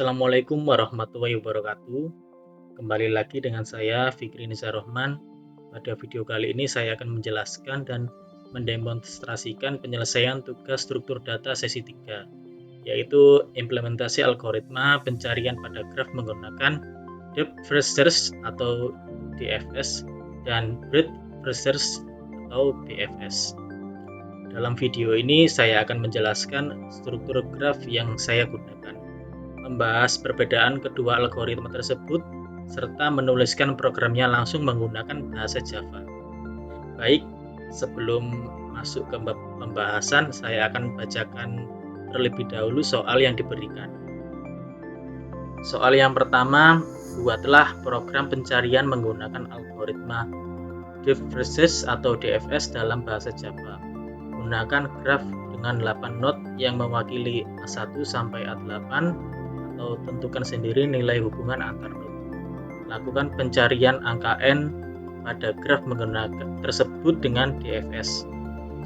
Assalamualaikum warahmatullahi wabarakatuh. Kembali lagi dengan saya Fikri Nizar Rahman. Pada video kali ini saya akan menjelaskan dan mendemonstrasikan penyelesaian tugas struktur data sesi 3, yaitu implementasi algoritma pencarian pada graf menggunakan Depth First Search atau DFS dan Breadth First Search atau BFS. Dalam video ini saya akan menjelaskan struktur graf yang saya gunakan, membahas perbedaan kedua algoritma tersebut, serta menuliskan programnya langsung menggunakan bahasa Java. Baik, sebelum masuk ke pembahasan, saya akan bacakan terlebih dahulu soal yang diberikan. Soal yang pertama, buatlah program pencarian menggunakan algoritma Depth First Search atau DFS dalam bahasa Java. Gunakan graf dengan 8 node yang mewakili A1 sampai A8 atau tentukan sendiri nilai hubungan antar node. Lakukan pencarian angka n pada graf menggunakan tersebut dengan DFS.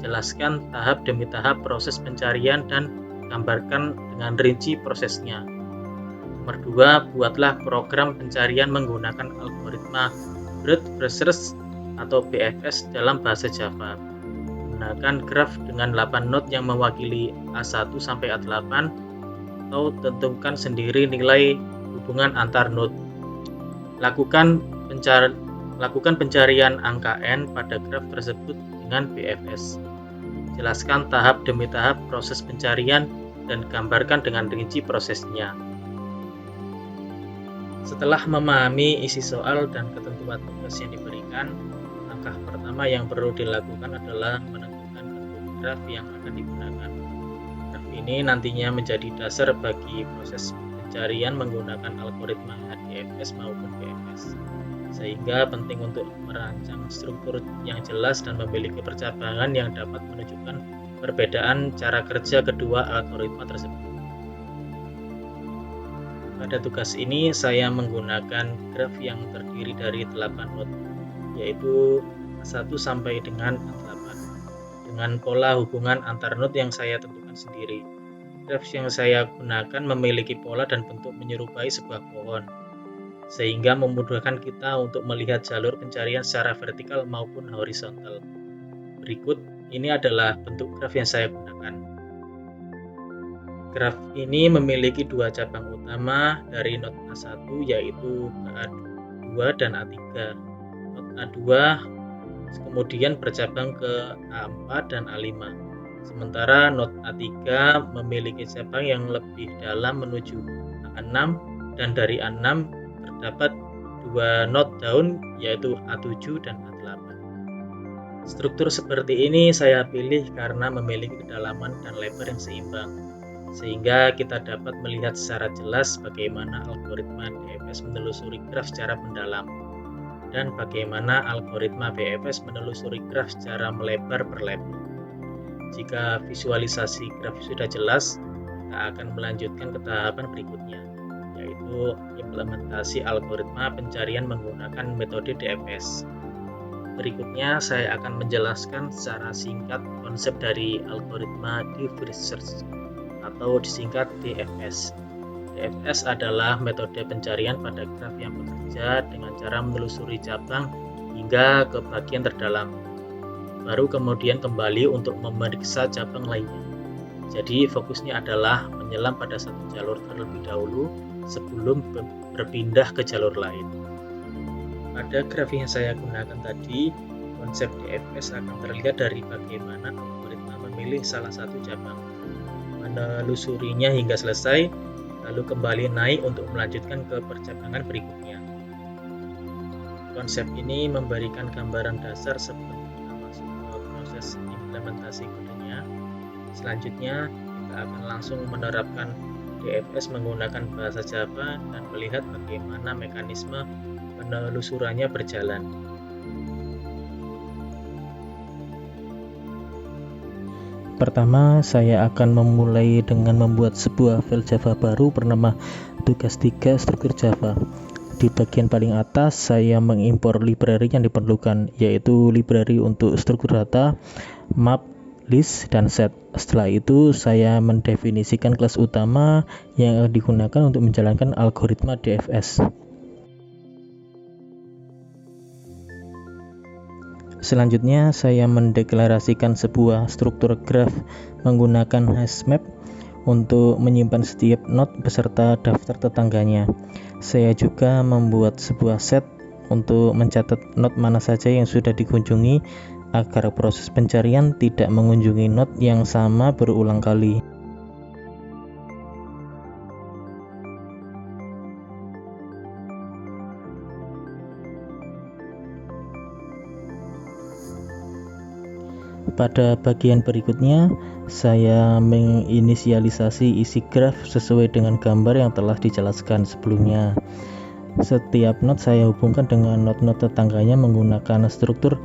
Jelaskan tahap demi tahap proses pencarian dan gambarkan dengan rinci prosesnya. Nomor 2, buatlah program pencarian menggunakan algoritma Breadth First Search atau BFS dalam bahasa Java. Gunakan graf dengan 8 node yang mewakili A1 sampai A8 atau tentukan sendiri nilai hubungan antar node. Lakukan pencarian angka n pada graf tersebut dengan BFS. Jelaskan tahap demi tahap proses pencarian dan gambarkan dengan rinci prosesnya. Setelah memahami isi soal dan ketentuan tugas yang diberikan, langkah pertama yang perlu dilakukan adalah menentukan bentuk graf yang akan digunakan. Graf ini nantinya menjadi dasar bagi proses pencarian menggunakan algoritma DFS maupun BFS. Sehingga penting untuk merancang struktur yang jelas dan memiliki percabangan yang dapat menunjukkan perbedaan cara kerja kedua algoritma tersebut. Pada tugas ini saya menggunakan graf yang terdiri dari 8 node, yaitu A1 sampai dengan A8, dengan pola hubungan antar node yang saya tentukan sendiri. Graf yang saya gunakan memiliki pola dan bentuk menyerupai sebuah pohon, sehingga memudahkan kita untuk melihat jalur pencarian secara vertikal maupun horizontal. Berikut ini adalah bentuk graf yang saya gunakan. Graf ini memiliki dua cabang utama dari node A1, yaitu A2 dan A3. Node A2 kemudian bercabang ke A4 dan A5. Sementara node A3 memiliki cabang yang lebih dalam menuju A6, dan dari A6 terdapat dua node daun, yaitu A7 dan A8. Struktur seperti ini saya pilih karena memiliki kedalaman dan lebar yang seimbang, sehingga kita dapat melihat secara jelas bagaimana algoritma DFS menelusuri graf secara mendalam dan bagaimana algoritma BFS menelusuri graf secara melebar per level. Jika visualisasi graf sudah jelas, kita akan melanjutkan ke tahapan berikutnya, yaitu implementasi algoritma pencarian menggunakan metode DFS. Berikutnya saya akan menjelaskan secara singkat konsep dari algoritma Depth First Search atau disingkat DFS. DFS adalah metode pencarian pada graf yang bekerja dengan cara menelusuri cabang hingga ke bagian terdalam, baru kemudian kembali untuk memeriksa cabang lainnya. Jadi fokusnya adalah menyelam pada satu jalur terlebih dahulu sebelum berpindah ke jalur lain. Pada graf yang saya gunakan tadi, konsep DFS akan terlihat dari bagaimana algoritma memilih salah satu cabang, menelusurinya hingga selesai, lalu kembali naik untuk melanjutkan ke percabangan berikutnya. Konsep ini memberikan gambaran dasar sebelum kita masuk ke proses implementasi kodenya. Selanjutnya, kita akan langsung menerapkan DFS menggunakan bahasa Java dan melihat bagaimana mekanisme penelusurannya berjalan. Pertama, saya akan memulai dengan membuat sebuah file Java baru bernama tugas 3 struktur Java. Di bagian paling atas, saya mengimpor library yang diperlukan, yaitu library untuk struktur data, map, list, dan set. Setelah itu saya mendefinisikan kelas utama yang digunakan untuk menjalankan algoritma DFS. Selanjutnya saya mendeklarasikan sebuah struktur graf menggunakan hashmap untuk menyimpan setiap node beserta daftar tetangganya. Saya juga membuat sebuah set untuk mencatat node mana saja yang sudah dikunjungi agar proses pencarian tidak mengunjungi node yang sama berulang kali. Pada bagian berikutnya, saya menginisialisasi isi graf sesuai dengan gambar yang telah dijelaskan sebelumnya. Setiap node saya hubungkan dengan node-node tetangganya menggunakan struktur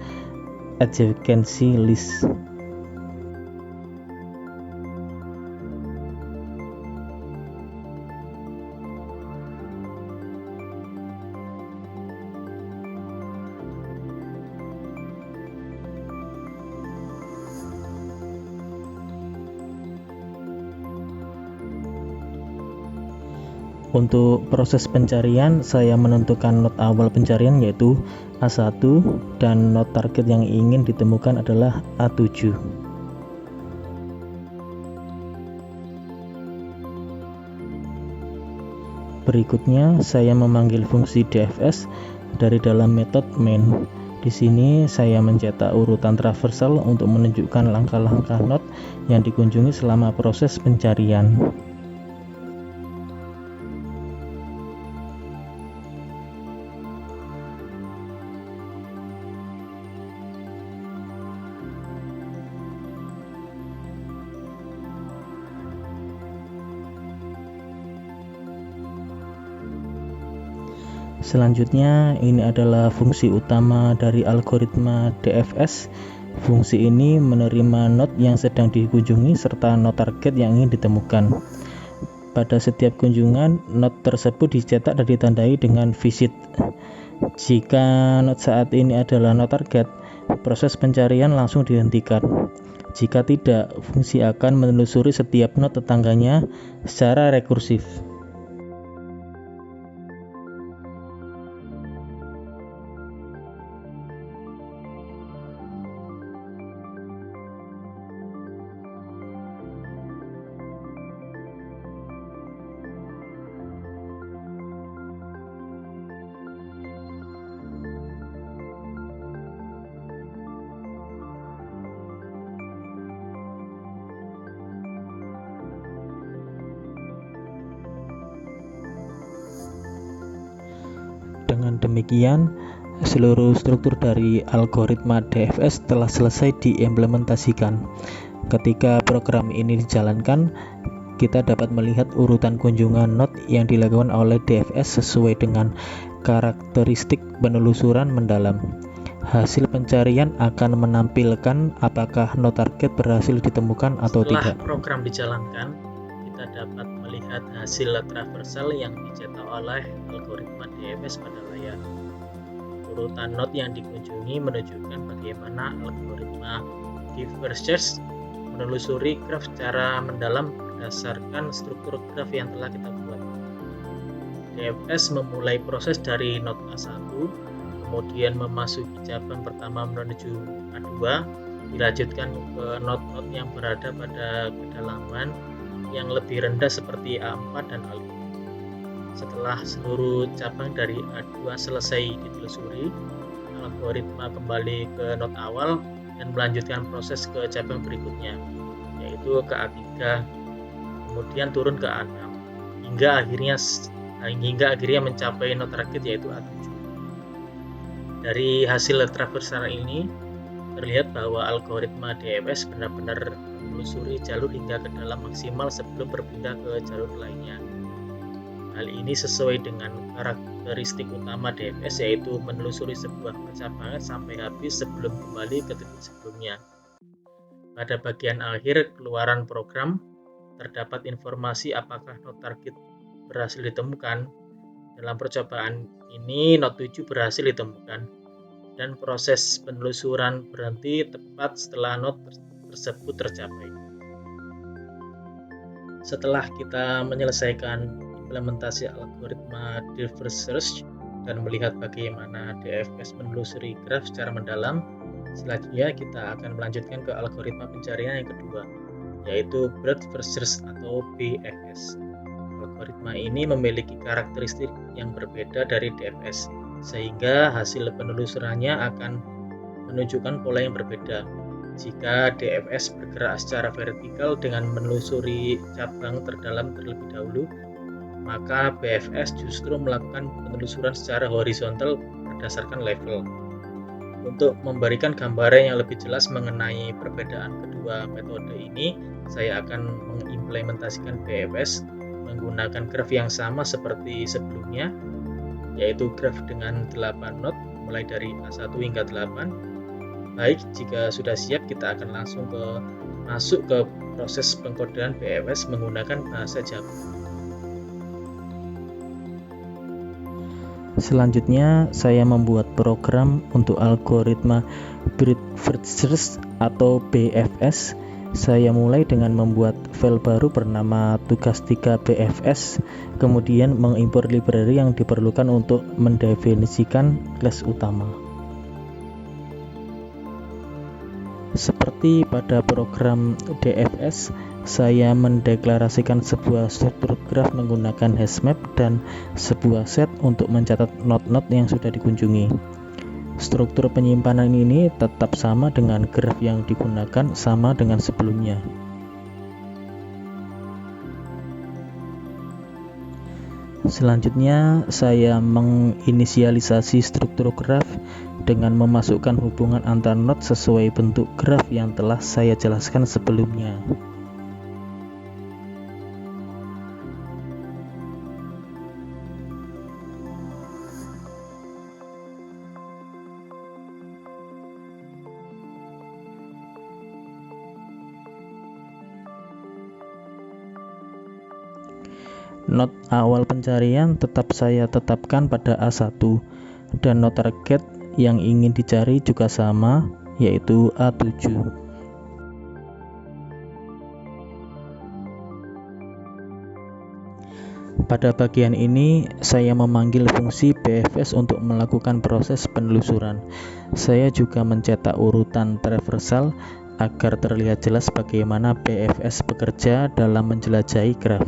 adjacency list. Untuk proses pencarian, saya menentukan node awal pencarian yaitu A1 dan node target yang ingin ditemukan adalah A7. Berikutnya, saya memanggil fungsi DFS dari dalam metode main. Di sini saya mencetak urutan traversal untuk menunjukkan langkah-langkah node yang dikunjungi selama proses pencarian. Selanjutnya, ini adalah fungsi utama dari algoritma DFS. Fungsi ini menerima node yang sedang dikunjungi serta node target yang ingin ditemukan. Pada setiap kunjungan, node tersebut dicetak dan ditandai dengan visit. Jika node saat ini adalah node target, proses pencarian langsung dihentikan. Jika tidak, fungsi akan menelusuri setiap node tetangganya secara rekursif. Dengan demikian, seluruh struktur dari algoritma DFS telah selesai diimplementasikan. Ketika program ini dijalankan, kita dapat melihat urutan kunjungan node yang dilakukan oleh DFS sesuai dengan karakteristik penelusuran mendalam. Hasil pencarian akan menampilkan apakah node target berhasil ditemukan atau Setelah tidak. program dijalankan, kita dapat melihat hasil traversal yang dicetak oleh algoritma DFS pada layar. Urutan node yang dikunjungi menunjukkan bagaimana algoritma DFS menelusuri graf secara mendalam berdasarkan struktur graf yang telah kita buat. DFS memulai proses dari node A1, kemudian memasuki cabang pertama menuju A2, dilanjutkan ke node-node yang berada pada kedalaman yang lebih rendah seperti A4 dan A5. Setelah seluruh cabang dari A2 selesai ditelusuri, algoritma kembali ke node awal dan melanjutkan proses ke cabang berikutnya, yaitu ke A3, kemudian turun ke A6, hingga akhirnya mencapai node target yaitu A7. Dari hasil traversal ini, terlihat bahwa algoritma DFS benar-benar menelusuri jalur hingga ke dalam maksimal sebelum berpindah ke jalur lainnya. Hal ini sesuai dengan karakteristik utama DFS, yaitu menelusuri sebuah percabangan sampai habis sebelum kembali ke titik sebelumnya. Pada bagian akhir keluaran program, terdapat informasi apakah node target berhasil ditemukan. Dalam percobaan ini, node 7 berhasil ditemukan, dan proses penelusuran berhenti tepat setelah node tersebut tercapai. Setelah kita menyelesaikan implementasi algoritma Deep First Search dan melihat bagaimana DFS menelusuri graf secara mendalam, selanjutnya kita akan melanjutkan ke algoritma pencarian yang kedua, yaitu Breadth First Search atau BFS. Algoritma ini memiliki karakteristik yang berbeda dari DFS, sehingga hasil penelusurannya akan menunjukkan pola yang berbeda. Jika DFS bergerak secara vertikal dengan menelusuri cabang terdalam terlebih dahulu, maka BFS justru melakukan penelusuran secara horizontal berdasarkan level. Untuk memberikan gambaran yang lebih jelas mengenai perbedaan kedua metode ini, saya akan mengimplementasikan BFS menggunakan graf yang sama seperti sebelumnya, yaitu graf dengan 8 not mulai dari A1 hingga 8. Baik, jika sudah siap kita akan langsung masuk ke proses pengkodean BFS menggunakan bahasa Java. Selanjutnya, saya membuat program untuk algoritma Breadth First Search atau BFS. Saya mulai dengan membuat file baru bernama tugas3bfs, kemudian mengimpor library yang diperlukan untuk mendefinisikan kelas utama. Seperti pada program DFS, saya mendeklarasikan sebuah struktur graf menggunakan hashmap dan sebuah set untuk mencatat node-node yang sudah dikunjungi. Struktur penyimpanan ini tetap sama dengan graf yang digunakan sama dengan sebelumnya. Selanjutnya, saya menginisialisasi struktur graf dengan memasukkan hubungan antar node sesuai bentuk graf yang telah saya jelaskan sebelumnya. Node awal pencarian tetap saya tetapkan pada A1 dan node target yang ingin dicari juga sama, yaitu A7. Pada bagian ini, saya memanggil fungsi BFS untuk melakukan proses penelusuran. Saya juga mencetak urutan traversal agar terlihat jelas bagaimana BFS bekerja dalam menjelajahi graf.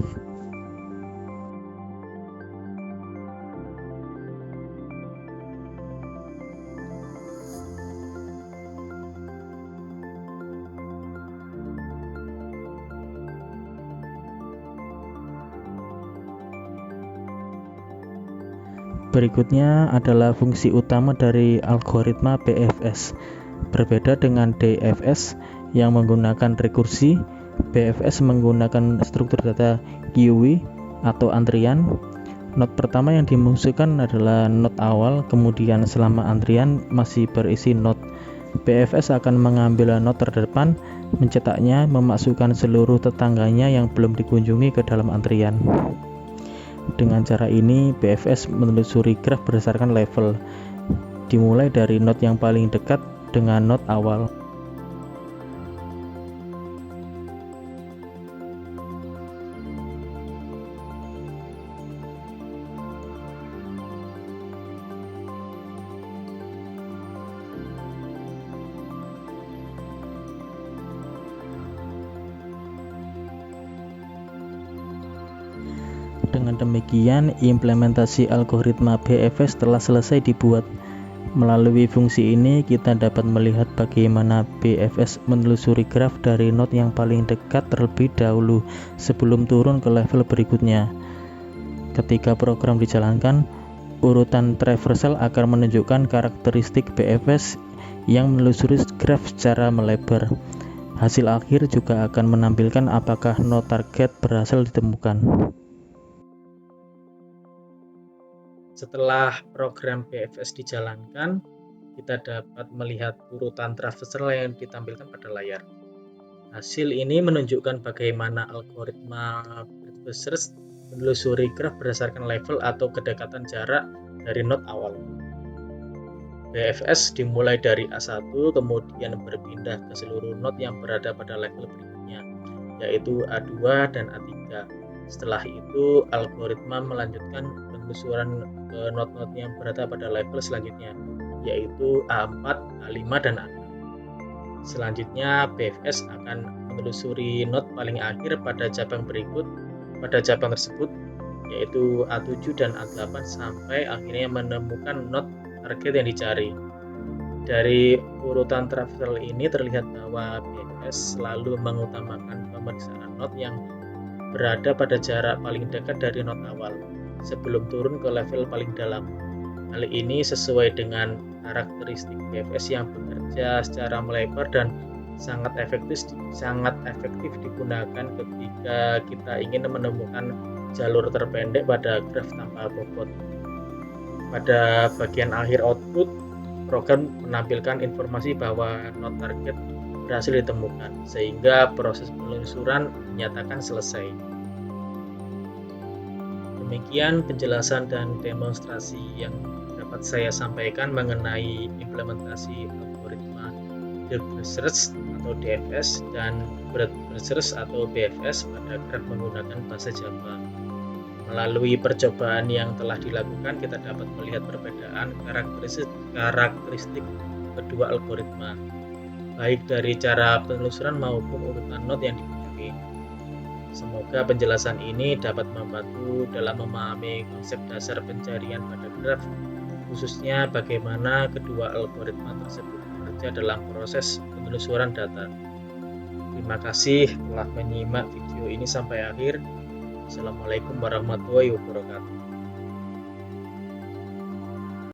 Berikutnya adalah fungsi utama dari algoritma BFS. Berbeda dengan DFS yang menggunakan rekursi, BFS menggunakan struktur data queue atau antrian. Node pertama yang dimasukkan adalah node awal, kemudian selama antrian masih berisi node, BFS akan mengambil node terdepan, mencetaknya, memasukkan seluruh tetangganya yang belum dikunjungi ke dalam antrian. Dengan cara ini, BFS menelusuri graf berdasarkan level, dimulai dari node yang paling dekat dengan node awal. Dengan demikian, implementasi algoritma BFS telah selesai dibuat. Melalui fungsi ini, kita dapat melihat bagaimana BFS menelusuri graf dari node yang paling dekat terlebih dahulu sebelum turun ke level berikutnya. Ketika program dijalankan, urutan traversal akan menunjukkan karakteristik BFS yang menelusuri graf secara melebar. Hasil akhir juga akan menampilkan apakah node target berhasil ditemukan. Setelah program BFS dijalankan, kita dapat melihat urutan traversal yang ditampilkan pada layar. Hasil ini menunjukkan bagaimana algoritma Breadth Search menelusuri graf berdasarkan level atau kedekatan jarak dari node awal. BFS dimulai dari A1 kemudian berpindah ke seluruh not yang berada pada level berikutnya, yaitu A2 dan A3. Setelah itu, algoritma melanjutkan penelusuran ke not-not yang berada pada level selanjutnya, yaitu A4, A5, dan A6. Selanjutnya, BFS akan menelusuri not paling akhir pada cabang tersebut, yaitu A7 dan A8 sampai akhirnya menemukan not target yang dicari. Dari urutan traversal ini terlihat bahwa BFS selalu mengutamakan pemeriksaan not yang berada pada jarak paling dekat dari not awal sebelum turun ke level paling dalam. Hal ini sesuai dengan karakteristik BFS yang bekerja secara melebar dan sangat efektif digunakan ketika kita ingin menemukan jalur terpendek pada graf tanpa bobot. Pada bagian akhir output, program menampilkan informasi bahwa not target berhasil ditemukan, sehingga proses penelusuran dinyatakan selesai. Demikian penjelasan dan demonstrasi yang dapat saya sampaikan mengenai implementasi algoritma Deep Research atau DFS dan Broad Research atau BFS pada graf menggunakan bahasa Java. Melalui percobaan yang telah dilakukan, kita dapat melihat perbedaan karakteristik kedua algoritma, baik dari cara penelusuran maupun urutan not yang dikunjungi. Semoga penjelasan ini dapat membantu dalam memahami konsep dasar pencarian pada graf, khususnya bagaimana kedua algoritma tersebut bekerja dalam proses penelusuran data. Terima kasih telah menyimak video ini sampai akhir. Assalamualaikum warahmatullahi wabarakatuh.